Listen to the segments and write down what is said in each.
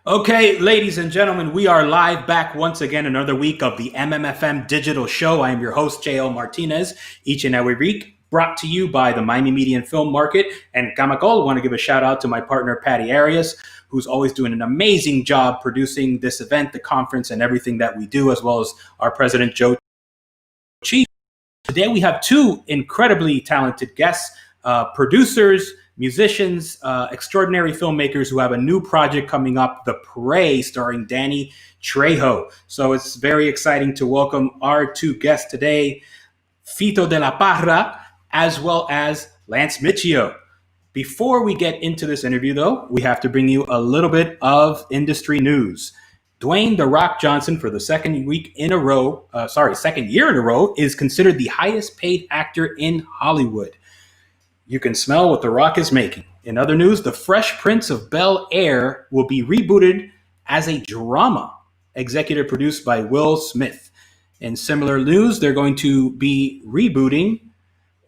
Okay, ladies and gentlemen, we are live back once again another week of the MMFM Digital Show. I am your host, J.L. Martinez, each and every week, brought to you by the Miami Media and Film Market. And Camacol, I want to give a shout out to my partner, Patty Arias, who's always doing an amazing job producing this event, the conference, and everything that we do, as well as our president, Joe Chief. Today we have two incredibly talented guests, producers, musicians, extraordinary filmmakers who have a new project coming up, The Prey, starring Danny Trejo. So it's very exciting to welcome our two guests today, Fito de la Parra, as well as Lance Miccio. Before we get into this interview, though, we have to bring you a little bit of industry news. Dwayne "The Rock" Johnson, for the second year in a row, is considered the highest paid actor in Hollywood. You can smell what The Rock is making. In other news, The Fresh Prince of Bel-Air will be rebooted as a drama, executive produced by Will Smith. In similar news, they're going to be rebooting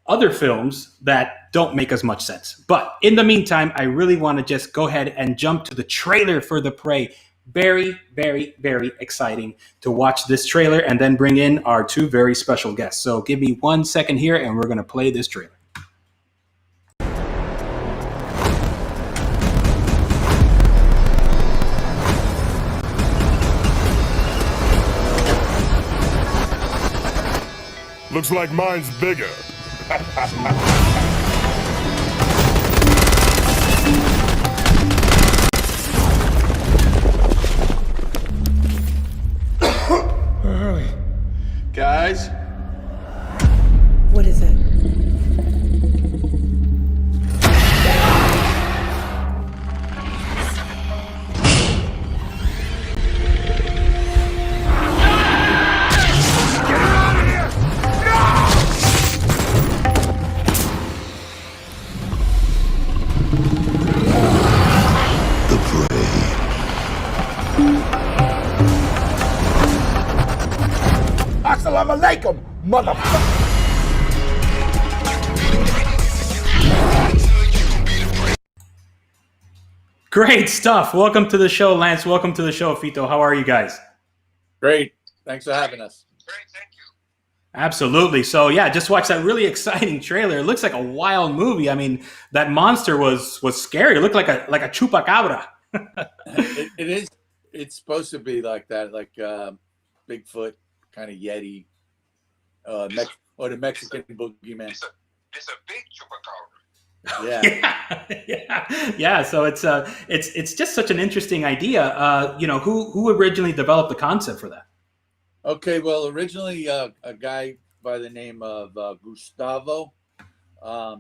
other films that don't make as much sense. But in the meantime, I really want to just go ahead and jump to the trailer for The Prey. Very, very, very exciting to watch this trailer and then bring in our two very special guests. So give me 1 second here and we're going to play this trailer. Looks like mine's bigger. Guys? What is it? Assalamu alaikum, motherfucker! Great stuff. Welcome to the show, Lance. Welcome to the show, Fito. How are you guys? Great. Thanks for having us. Great, thank you. Absolutely. So yeah, just watch that really exciting trailer. It looks like a wild movie. I mean, that monster was scary. It looked like a chupacabra. It is. It's supposed to be like that, like Bigfoot, kind of Yeti, or the Mexican boogeyman. It's a big chupacabra. Yeah. So it's just such an interesting idea. Who originally developed the concept for that? Okay. Well, originally a guy by the name of Gustavo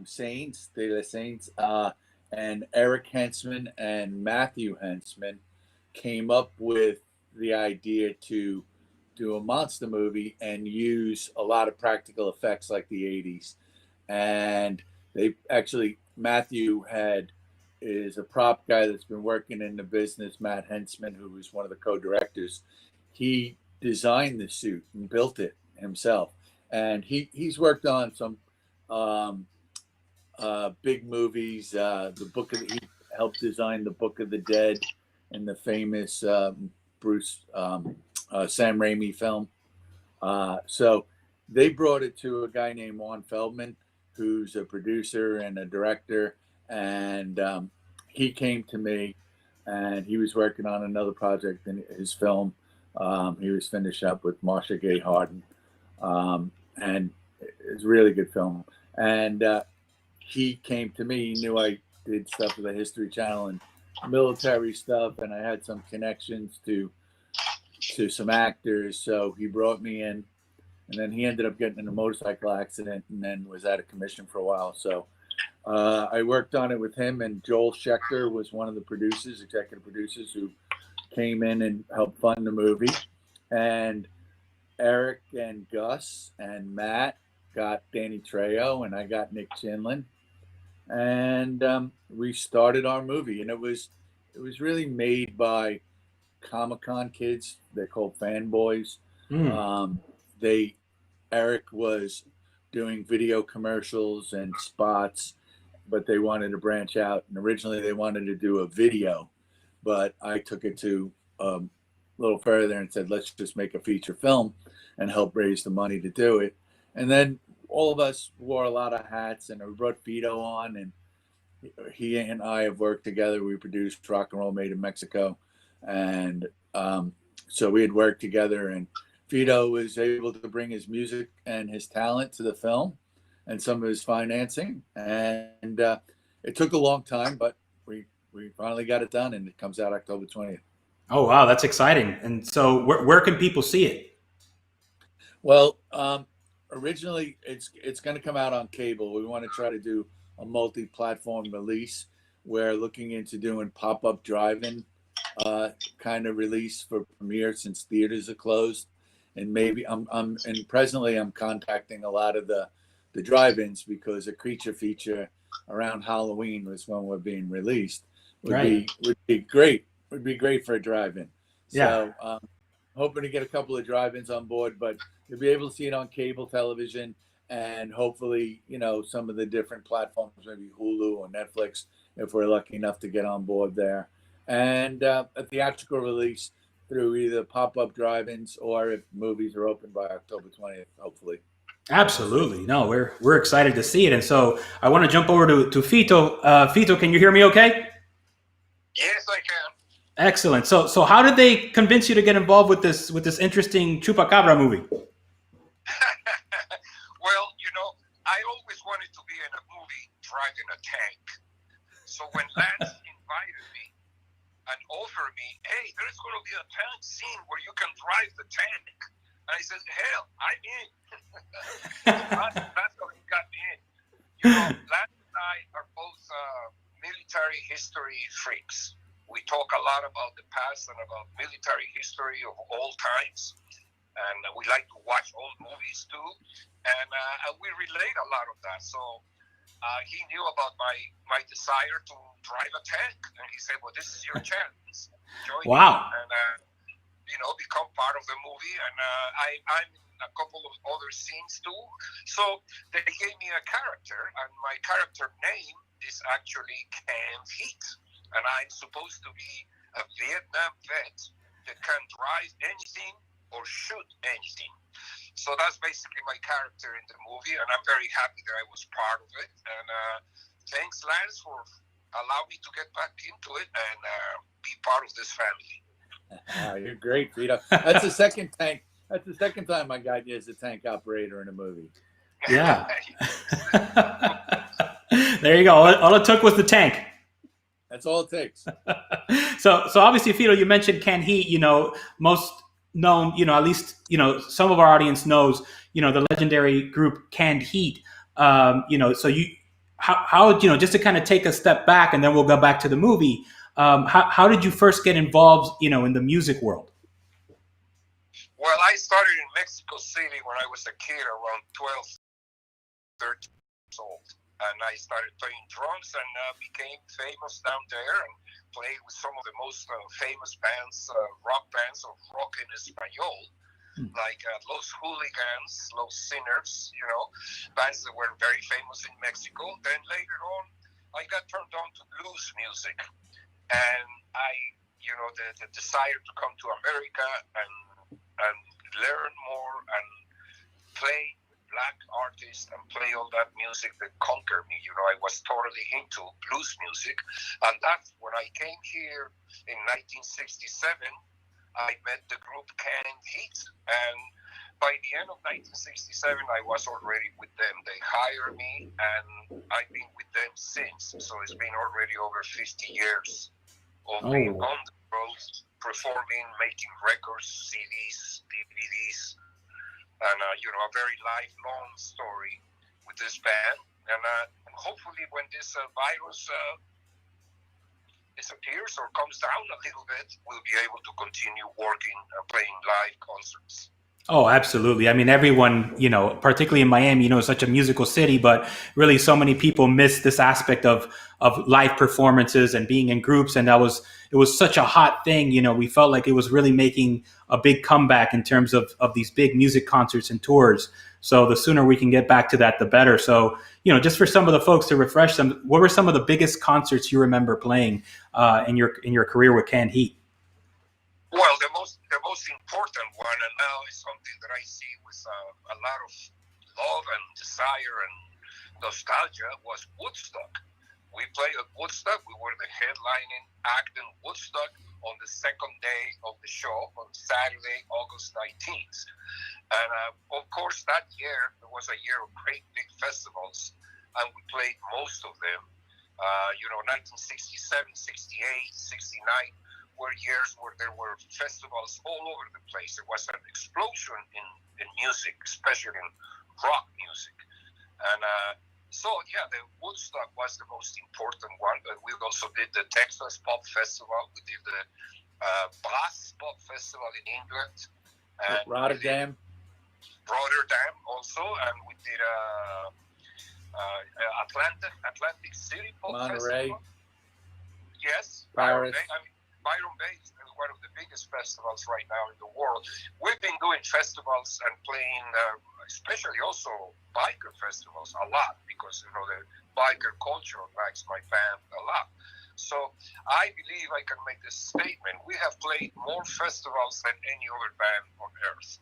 Saints, de la Saints, and Eric Hensman and Matthew Hensman came up with the idea to do a monster movie and use a lot of practical effects like the 80s. And they actually, Matthew is a prop guy that's been working in the business. Matt Hensman, who was one of the co-directors, he designed the suit and built it himself. And he's worked on some big movies. He helped design the Book of the Dead and the famous Sam Raimi film. So they brought it to a guy named Juan Feldman, who's a producer and a director. And he came to me and he was working on another project in his film. He was finished up with Marcia Gay Harden. And it's a really good film. And he came to me. He knew I did stuff with the History Channel and military stuff, and I had some connections to some actors. So he brought me in, and then he ended up getting in a motorcycle accident and then was out of commission for a while. So I worked on it with him, and Joel Schechter was one of the producers, executive producers, who came in and helped fund the movie. And Eric and Gus and Matt got Danny Trejo, and I got Nick Chinlin. And we started our movie, and it was really made by Comic-Con kids. They're called fanboys. Eric was doing video commercials and spots, but they wanted to branch out. And originally they wanted to do a video but I took it to a little further and said, let's just make a feature film and help raise the money to do it. And then all of us wore a lot of hats, and we brought Fito on, and he and I have worked together. We produced Rock and Roll Made in Mexico. And so we had worked together, and Fito was able to bring his music and his talent to the film and some of his financing. And it took a long time, but we finally got it done, and it comes out October 20th. Oh, wow. That's exciting. And so where can people see it? Well, originally it's going to come out on cable. We want to try to do a multi-platform release. We're looking into doing pop-up drive-in kind of release for premiere, since theaters are closed. And maybe presently I'm contacting a lot of the drive-ins, because a creature feature around Halloween was when we're being released. Would be great. Would be great for a drive-in. Yeah. So hoping to get a couple of drive-ins on board, but you'll be able to see it on cable television, and hopefully, some of the different platforms, maybe Hulu or Netflix, if we're lucky enough to get on board there. And a theatrical release through either pop-up drive-ins, or if movies are open by October 20th, hopefully. Absolutely. No, we're excited to see it. And so I want to jump over to Fito. Fito, can you hear me okay? Yes, I can. Excellent. So how did they convince you to get involved with this interesting Chupacabra movie? Well, I always wanted to be in a movie driving a tank. So when Lance invited me and offered me, hey, there's going to be a tank scene where you can drive the tank. And I said, hell, I'm in. That's how he got me in. Lance and I are both military history freaks. We talk a lot about the past and about military history of all times. And we like to watch old movies too. And we relate a lot of that. So he knew about my desire to drive a tank. And he said, well, this is your chance. Join me and, become part of the movie. And I'm in a couple of other scenes too. So they gave me a character. And my character name is actually Canned Heat. And I'm supposed to be a Vietnam vet that can drive anything or shoot anything. So that's basically my character in the movie, and I'm very happy that I was part of it. And thanks, Lance, for allowing me to get back into it and be part of this family. You're great, Fito. That's the second tank. That's the second time I got you as a tank operator in a movie. Yeah. There you go. All it took was the tank. That's all it takes. So obviously, Fito, you mentioned Canned Heat. Most known, at least, some of our audience knows, the legendary group Canned Heat. So how just to kind of take a step back, and then we'll go back to the movie. How did you first get involved, in the music world? Well, I started in Mexico City when I was a kid, around 12, 13 years old. And I started playing drums and became famous down there, and played with some of the most famous bands, rock bands of rock en español, like Los Hooligans, Los Sinners, bands that were very famous in Mexico. Then later on, I got turned on to blues music, and the desire to come to America and learn more and play Black artists and play all that music that conquered me. I was totally into blues music. And that's when I came here in 1967, I met the group Canned Heat. And by the end of 1967, I was already with them. They hired me, and I've been with them since. So it's been already over 50 years of being on the road, performing, making records, CDs, DVDs. And, a very lifelong story with this band. And hopefully when this virus disappears or comes down a little bit, we'll be able to continue working and playing live concerts. Oh, absolutely. I mean, everyone, particularly in Miami, is such a musical city, but really so many people miss this aspect of live performances and being in groups. And it was such a hot thing. We felt like it was really making a big comeback in terms of these big music concerts and tours. So the sooner we can get back to that, the better. So, just for some of the folks to refresh them, what were some of the biggest concerts you remember playing in your career with Canned Heat? Well, the most important one, and now is something that I see with a lot of love and desire and nostalgia, was Woodstock. We played at Woodstock. We were the headlining act in Woodstock on the second day of the show on Saturday, August 19th. And of course, that year, it was a year of great big festivals, and we played most of them. 1967, 68, 69 were years where there were festivals all over the place. There was an explosion in music, especially in rock music. And the Woodstock was the most important one. But we also did the Texas Pop Festival. We did the Bath Pop Festival in England. And Rotterdam also. And we did Atlantic City Pop Monterey. Festival. Yes. Paris. Byron Bay is one of the biggest festivals right now in the world. We've been doing festivals and playing, especially also biker festivals a lot, because the biker culture likes my band a lot. So I believe I can make this statement: we have played more festivals than any other band on earth.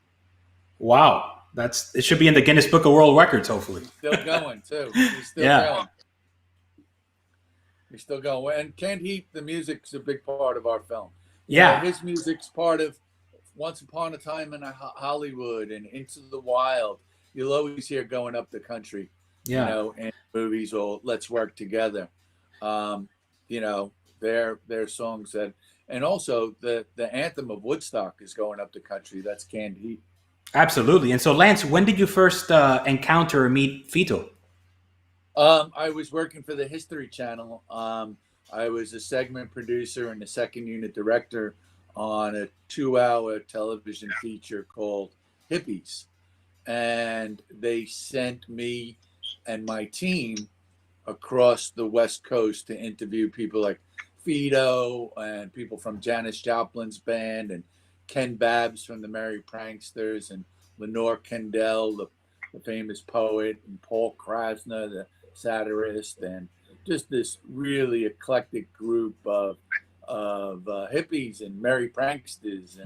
Wow, it should be in the Guinness Book of World Records, hopefully. Still going too. He's still going. He's still going. And Canned Heat, the music's a big part of our film. His music's part of Once Upon a Time in Hollywood and Into the Wild. You'll always hear Going Up the Country. In movies, or Let's Work Together. They're songs that, and also the anthem of Woodstock is Going Up the Country. That's Canned Heat. Absolutely. And so, Lance, when did you first encounter or meet Fito? I was working for the History Channel. I was a segment producer and a second unit director on a 2-hour television feature called Hippies. And they sent me and my team across the West Coast to interview people like Fito and people from Janis Joplin's band and Ken Babbs from the Merry Pranksters and Lenore Kendall, the famous poet, and Paul Krasner, the satirist, and just this really eclectic group of hippies and merry pranksters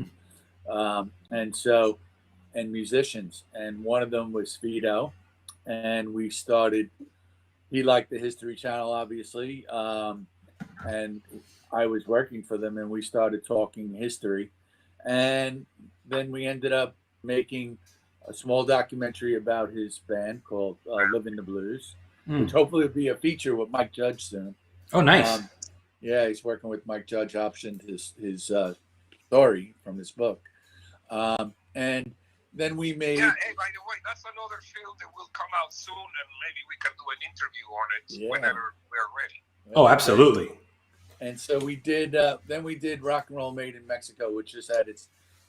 and musicians. And one of them was Fito, and we started. He liked the History Channel, obviously, and I was working for them, and we started talking history, and then we ended up making a small documentary about his band called Living the Blues, which hopefully will be a feature with Mike Judge soon. Oh, nice. He's working with Mike Judge, optioned his story from his book. And then we made... Yeah, hey, by the way, that's another film that will come out soon, and maybe we can do an interview on it whenever we're ready. Oh, absolutely. And so we did, then we did Rock and Roll Made in Mexico, which just had its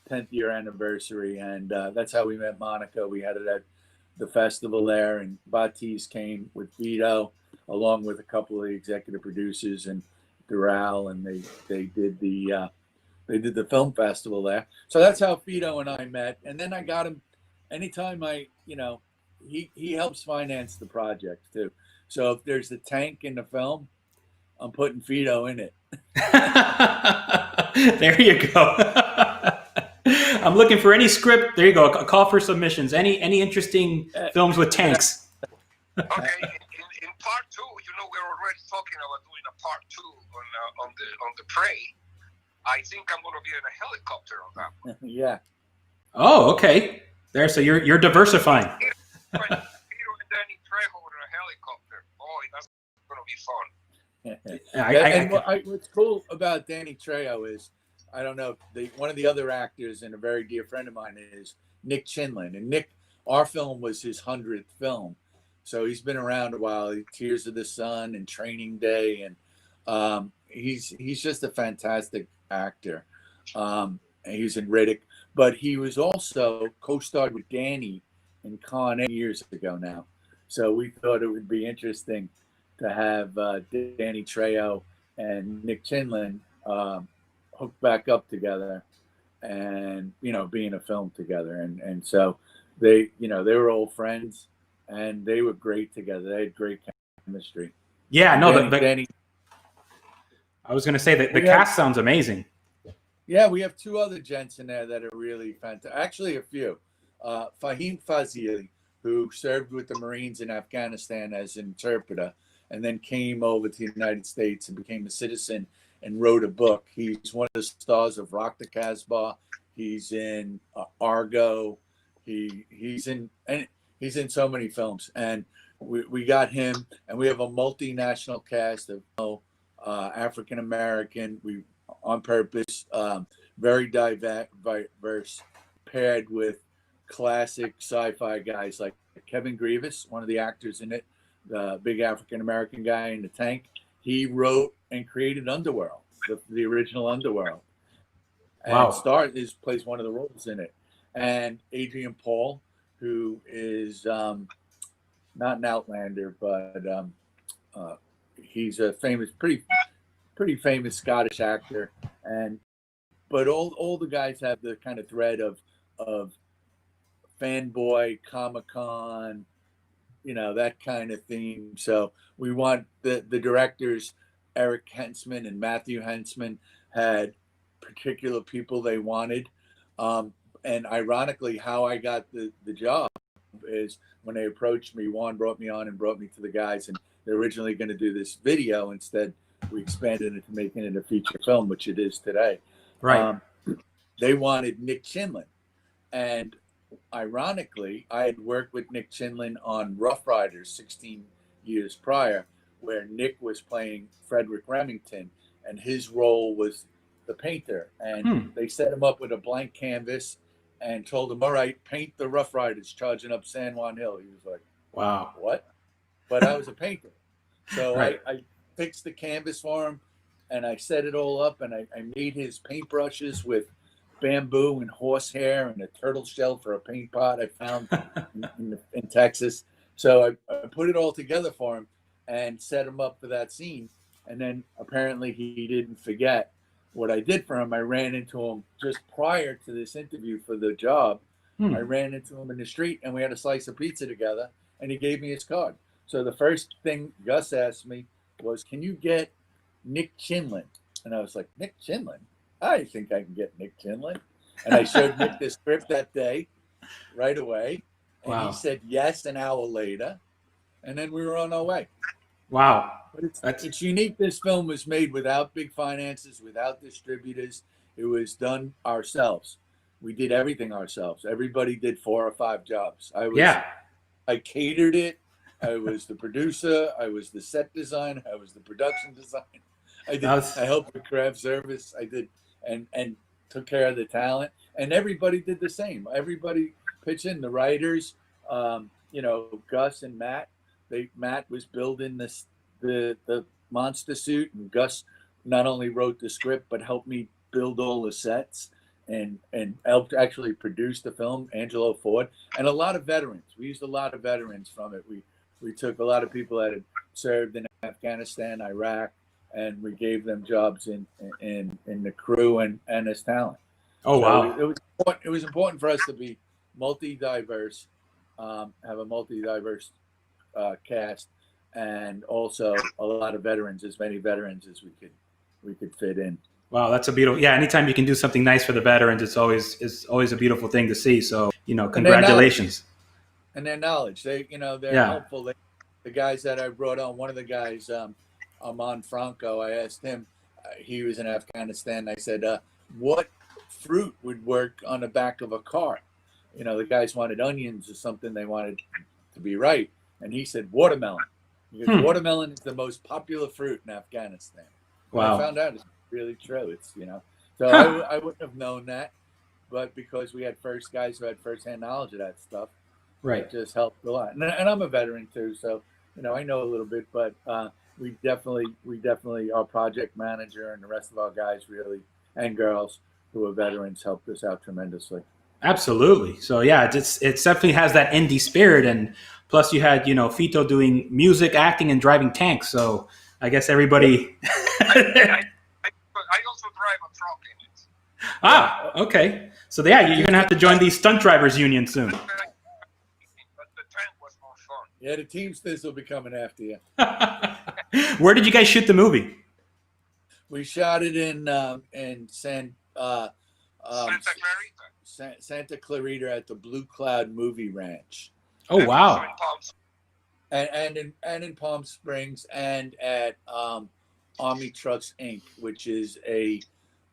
10th year anniversary. And that's how we met Monica. We had it at the festival there, and Batiz came with Fito, along with a couple of the executive producers and Doral, and they did the film festival there. So that's how Fito and I met. And then I got him anytime he helps finance the project too. So if there's a tank in the film, I'm putting Fito in it. There you go. I'm looking for any script. There you go. A call for submissions. Any interesting films with tanks? Okay. In part 2, we're already talking about doing a part 2 on the Prey. I think I'm going to be in a helicopter on that one. Yeah. Oh, okay. There. So you're diversifying. Peter and Danny Trejo in a helicopter. Boy, that's going to be fun. What's cool about Danny Trejo is, I don't know, one of the other actors and a very dear friend of mine is Nick Chinlin. And Nick, our film was his 100th film. So he's been around a while. Tears of the Sun and Training Day. And he's just a fantastic actor. And he was in Riddick. But he was also co-starred with Danny in Con Air years ago now. So we thought it would be interesting to have Danny Trejo and Nick Chinlin hooked back up together and, be in a film together. And so they were old friends, and they were great together. They had great chemistry. Yeah, no, Danny, I was going to say that the cast sounds amazing. Yeah, we have two other gents in there that are really fantastic. Actually, a few. Fahim Fazili, who served with the Marines in Afghanistan as an interpreter, and then came over to the United States and became a citizen and wrote a book. He's one of the stars of Rock the Casbah. He's in Argo. He's in so many films, and we got him, and we have a multinational cast of African American. We on purpose, very diverse, paired with classic sci-fi guys like Kevin Grievous, one of the actors in it, the big African American guy in the tank. He wrote and created Underworld, the original Underworld. And Wow. plays one of the roles in it. And Adrian Paul, who is not an Outlander, but he's a pretty famous Scottish actor. But all the guys have the kind of thread of fanboy, Comic-Con, that kind of theme. So we want the directors, Eric Hensman and Matthew Hensman, had particular people they wanted. And ironically, how I got the job is when they approached me, Juan brought me on and brought me to the guys, and they're originally going to do this video. Instead, we expanded it to making it a feature film, which it is today. Right. They wanted Nick Chinlin. And ironically, I had worked with Nick Chinlin on Rough Riders 16 years prior, where Nick was playing Frederick Remington, and his role was the painter. And they set him up with a blank canvas and told him, all right, paint the Rough Riders charging up San Juan Hill. He was like, wow, what? But I was a painter. So right. I fixed the canvas for him, and I set it all up, and I made his paintbrushes with bamboo and horsehair and a turtle shell for a paint pot I found in Texas. So I put it all together for him and set him up for that scene. And then apparently he didn't forget what I did for him. I ran into him just prior to this interview for the job. I ran into him in the street, and we had a slice of pizza together, and he gave me his card. So the first thing Gus asked me was, can you get Nick Chinlin? And I was like, Nick Chinlin? I think I can get Nick Chinlin. And I showed Nick the script that day, right away. And Wow. He said yes an hour later. And then we were on our way. Wow. But it's unique. This film was made without big finances, without distributors. It was done ourselves. We did everything ourselves. Everybody did 4 or 5 jobs. I catered it. I was the producer. I was the set designer. I was the production designer. I helped with craft service. I did and took care of the talent. And everybody did the same. Everybody pitched in. The writers, Gus and Matt. Matt was building the monster suit, and Gus not only wrote the script but helped me build all the sets and helped actually produce the film. Angelo Ford and a lot of veterans. We used a lot of veterans from it. We took a lot of people that had served in Afghanistan, Iraq, and we gave them jobs in the crew and as talent. Oh, so wow. It was important for us to be multi-diverse, have a multi-diverse cast, and also a lot of veterans, as many veterans as we could fit in. Wow, that's a beautiful. Yeah, anytime you can do something nice for the veterans, it's always a beautiful thing to see. So, congratulations. And their knowledge, they're helpful. The guys that I brought on, one of the guys, Amon Franco, I asked him, he was in Afghanistan. I said, what fruit would work on the back of a car? The guys wanted onions or something. They wanted to be right. And he said, watermelon. Because watermelon is the most popular fruit in Afghanistan. Wow. I found out it's really true. It's, so I wouldn't have known that, but because we had guys who had firsthand knowledge of that stuff, right, it just helped a lot. And I'm a veteran too, so I know a little bit. But we definitely our project manager and the rest of our guys really, and girls who are veterans, helped us out tremendously. Absolutely. So yeah, it definitely has that indie spirit, and plus you had Fito doing music, acting, and driving tanks. So I guess everybody. I also drive a truck in it. Ah, okay. So yeah, you're gonna have to join the stunt drivers union soon. But the tank was more fun. Yeah, the Teamsters will be coming after you. Where did you guys shoot the movie? We shot it in Santa Clarita. Santa Clarita at the Blue Cloud Movie Ranch. Oh, And also in wow. Palm And in Palm Springs and at Army Trucks Inc., which is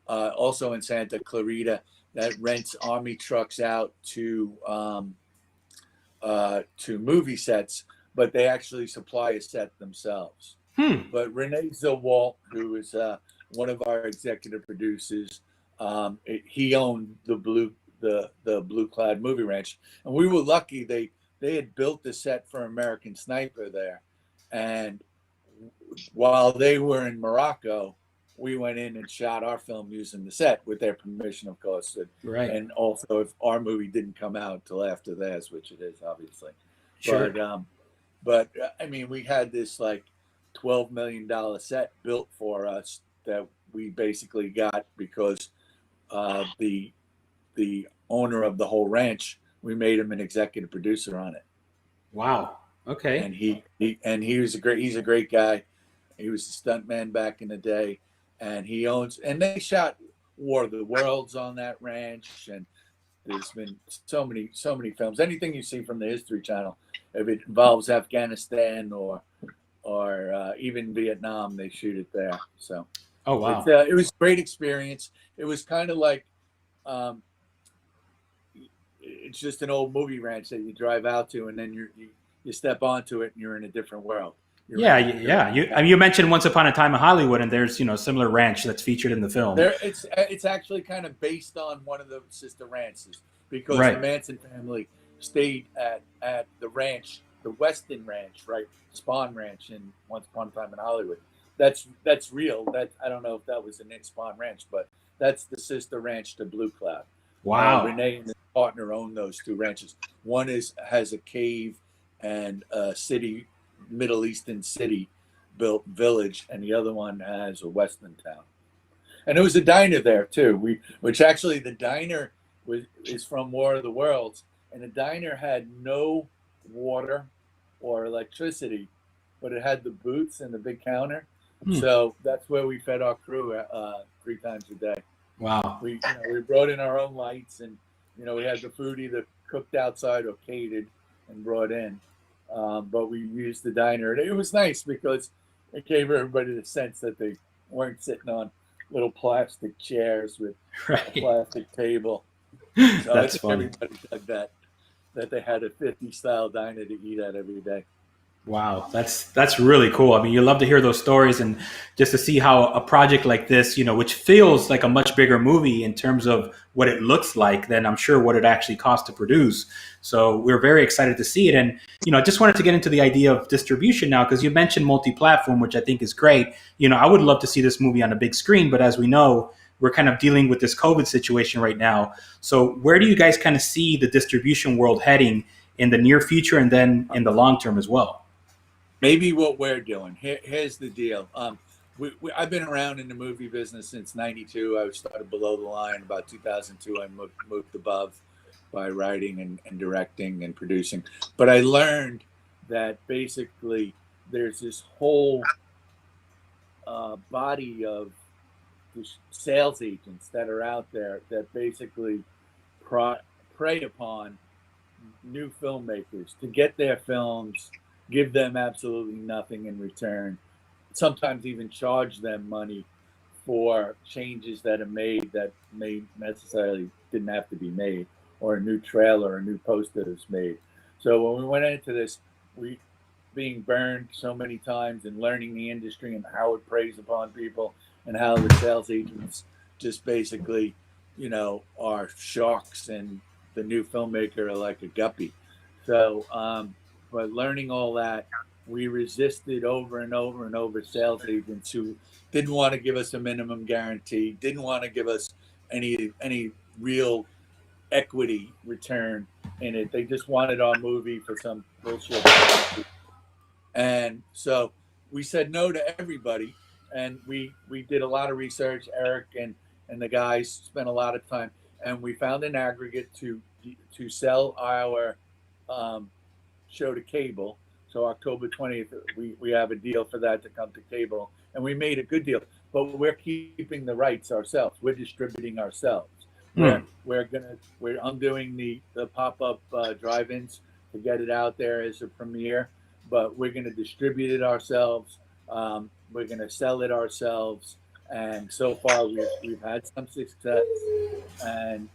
also in Santa Clarita, that rents Army trucks out to movie sets, but they actually supply a set themselves. But Renee Zilwalt, who is one of our executive producers, he owned the Blue Cloud Movie Ranch, and we were lucky. They had built the set for American Sniper there, and while they were in Morocco, we went in and shot our film using the set with their permission, of course. Right. And also, if our movie didn't come out until after theirs, which it is obviously. Sure. But I mean, we had this like $12 million set built for us that we basically got because the owner of the whole ranch, we made him an executive producer on it. Wow. Okay. And he's a great guy. He was a stuntman back in the day, and they shot War of the Worlds on that ranch, and there's been so many films. Anything you see from the History Channel, if it involves Afghanistan or even Vietnam, they shoot it there. So, oh wow, it was a great experience. It was kind of like, it's just an old movie ranch that you drive out to, and then you step onto it, and you're in a different world. You mentioned Once Upon a Time in Hollywood, and there's similar ranch that's featured in the film. It's actually kind of based on one of the sister ranches because the Manson family stayed at the ranch, the Weston Ranch, right, Spawn Ranch in Once Upon a Time in Hollywood. That's real. That I don't know if that was in Spawn Ranch, but that's the sister ranch to Blue Cloud. Wow. Renee and his partner own those two ranches. One has a cave and a city. Middle Eastern city built village, and the other one has a Western town. And there was a diner there too. Which actually the diner is from War of the Worlds, and the diner had no water or electricity, but it had the booths and the big counter. So that's where we fed our crew 3 times a day. Wow. We brought in our own lights, and we had the food either cooked outside or catered and brought in. But we used the diner, and it was nice because it gave everybody the sense that they weren't sitting on little plastic chairs with a plastic table. So That's funny. Everybody dug that they had a 50s style diner to eat at every day. Wow, that's really cool. I mean, you love to hear those stories, and just to see how a project like this, which feels like a much bigger movie in terms of what it looks like than I'm sure what it actually cost to produce. So we're very excited to see it. And, I just wanted to get into the idea of distribution now, because you mentioned multi-platform, which I think is great. I would love to see this movie on a big screen, but as we know, we're kind of dealing with this COVID situation right now. So where do you guys kind of see the distribution world heading in the near future and then in the long term as well? Maybe what we're doing. Here's the deal. I've been around in the movie business since '92. I started below the line. About 2002, I moved above by writing and directing and producing. But I learned that basically there's this whole body of sales agents that are out there that basically prey upon new filmmakers to get their films, give them absolutely nothing in return, sometimes even charge them money for changes that are made that may necessarily didn't have to be made, or a new trailer or a new poster is made. So when we went into this, we being burned so many times and learning the industry and how it preys upon people and how the sales agents just basically, are sharks and the new filmmaker are like a guppy. So, but learning all that, we resisted over and over and over sales agents who didn't want to give us a minimum guarantee, didn't want to give us any real equity return in it. They just wanted our movie for some bullshit. And so we said no to everybody, and we did a lot of research. Eric and the guys spent a lot of time, and we found an aggregate to sell our show to cable. So October 20th, we have a deal for that to come to cable, and we made a good deal. But we're keeping the rights ourselves. We're distributing ourselves. I'm doing the pop-up drive-ins to get it out there as a premiere, but we're going to distribute it ourselves. We're going to sell it ourselves, and so far we've had some success.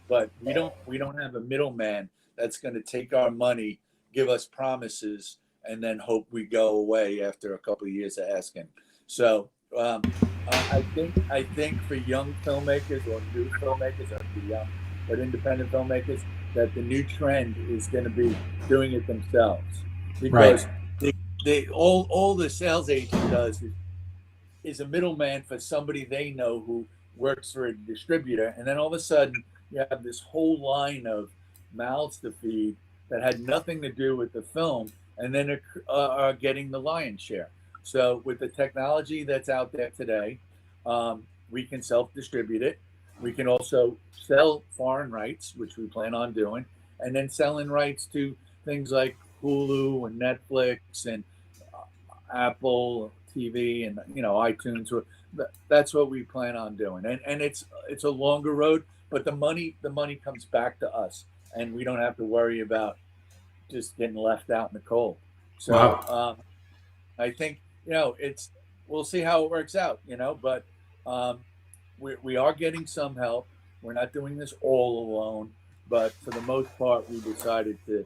But we don't have a middleman that's going to take our money, give us promises, and then hope we go away after a couple of years of asking. So I think for young filmmakers or new filmmakers, or young but independent filmmakers, that the new trend is going to be doing it themselves, because all the sales agent does is a middleman for somebody they know who works for a distributor, and then all of a sudden you have this whole line of mouths to feed that had nothing to do with the film, and then are getting the lion's share. So with the technology that's out there today, we can self-distribute it. We can also sell foreign rights, which we plan on doing, and then selling rights to things like Hulu and Netflix and Apple TV and iTunes. That's what we plan on doing, and it's a longer road, but the money comes back to us, and we don't have to worry about just getting left out in the cold. So wow. I think we'll see how it works out, but we are getting some help. We're not doing this all alone, but for the most part, we decided to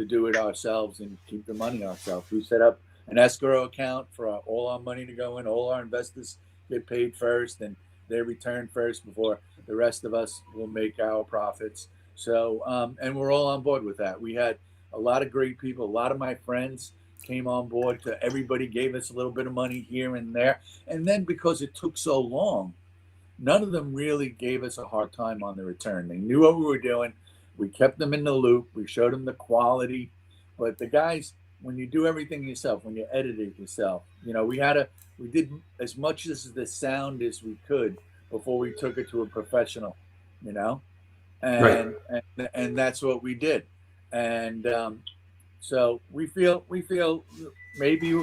do it ourselves and keep the money ourselves. We set up an escrow account for all our money to go in. All our investors get paid first, and they return first before the rest of us will make our profits. So, and we're all on board with that. We had a lot of great people. A lot of my friends came on board. Everybody gave us a little bit of money here and there. And then because it took so long, none of them really gave us a hard time on the return. They knew what we were doing. We kept them in the loop. We showed them the quality. But the guys, when you do everything yourself, when you edit it yourself, we did as much as the sound as we could before we took it to a professional, and that's what we did. And so we feel maybe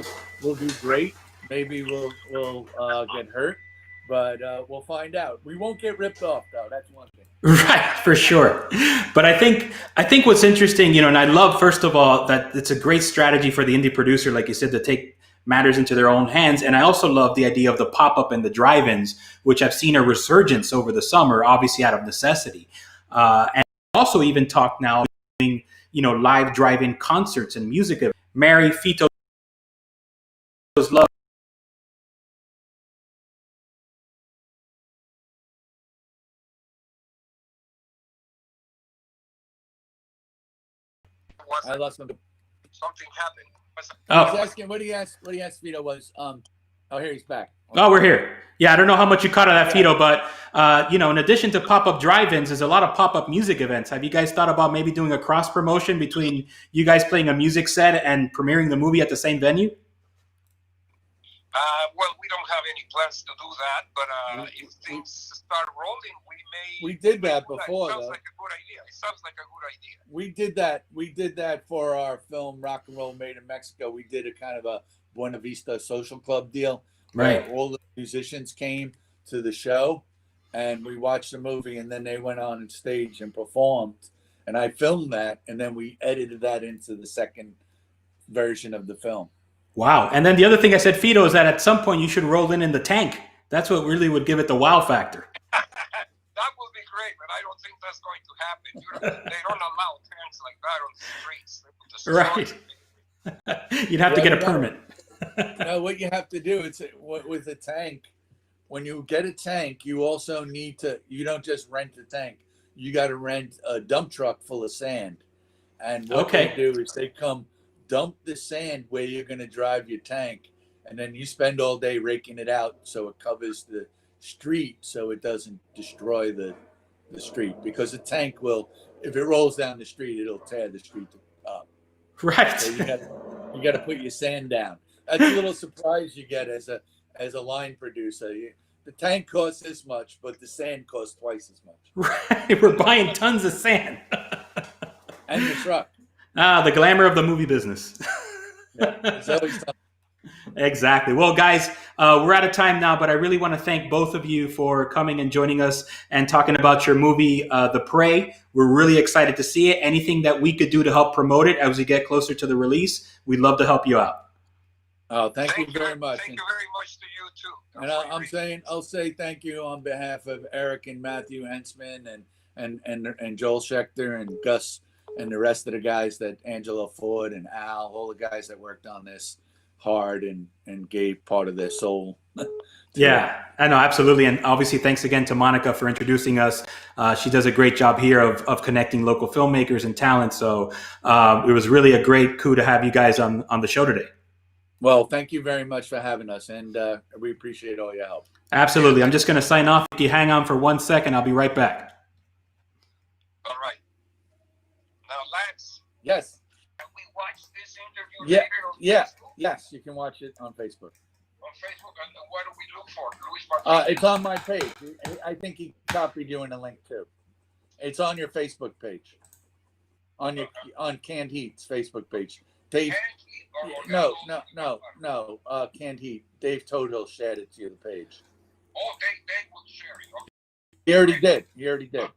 we'll do great. Maybe we'll get hurt, but we'll find out. We won't get ripped off, though. That's one thing. Right, for sure. But I think what's interesting, and I love, first of all, that it's a great strategy for the indie producer, like you said, to take matters into their own hands. And I also love the idea of the pop-up and the drive-ins, which I've seen a resurgence over the summer, obviously out of necessity. And also even talk now, doing, live drive-in concerts and music events. Mary, Fitos love. I lost something. Something happened. I was asking what he asked Fito was, here he's back. Oh, we're here. Yeah, I don't know how much you caught of that, Fito, but, in addition to pop-up drive-ins, there's a lot of pop-up music events. Have you guys thought about maybe doing a cross-promotion between you guys playing a music set and premiering the movie at the same venue? Well, we don't have any plans to do that, but if things start rolling, we did that before. It sounds like a good idea. It sounds like a good idea. We did that for our film Rock and Roll Made in Mexico. We did a kind of a Buena Vista social club deal. Right. All the musicians came to the show, and we watched the movie, and then they went on stage and performed. And I filmed that, and then we edited that into the second version of the film. Wow. And then the other thing I said, Fito, is that at some point you should roll in the tank. That's what really would give it the wow factor. That would be great, but I don't think that's going to happen. They don't allow tanks like that on the streets. Right. You'd have to get a permit. What you have to do is with a tank, when you get a tank, you also you don't just rent a tank. You got to rent a dump truck full of sand. And what they do is they come dump the sand where you're going to drive your tank, and then you spend all day raking it out so it covers the street so it doesn't destroy the street, because a tank will, if it rolls down the street, it'll tear the street up. Right. So you got to put your sand down. That's a little surprise you get as a line producer. The tank costs this much, but the sand costs twice as much. Right. We're buying tons of sand. And the truck. The glamour of the movie business. Yeah, there's always something. Exactly. Well, guys, we're out of time now, but I really want to thank both of you for coming and joining us and talking about your movie, The Prey. We're really excited to see it. Anything that we could do to help promote it as we get closer to the release, we'd love to help you out. Oh, thank you very much. Thank you very much to you too. And I'll say thank you on behalf of Eric and Matthew Hensman and Joel Schechter and Gus and the rest of the guys, that Angelo Ford and Al, all the guys that worked on this hard and gave part of their soul. Yeah, I know, absolutely. And obviously, thanks again to Monica for introducing us. She does a great job here of connecting local filmmakers and talent. So it was really a great coup to have you guys on the show today. Well, thank you very much for having us, and we appreciate all your help. Absolutely. I'm just going to sign off. If you hang on for 1 second, I'll be right back. All right. Now, Lance. Yes. Can we watch this interview later on Facebook? Yes, you can watch it on Facebook. On Facebook, and what do we look for? Luis Martinez? It's on my page. I think he copied you in the link too. It's on your Facebook page. On Canned Heat's Facebook page. Dave. No. Canned Heat. Dave Toadhill shared it to the page. Oh, they will share it. Okay. He already did.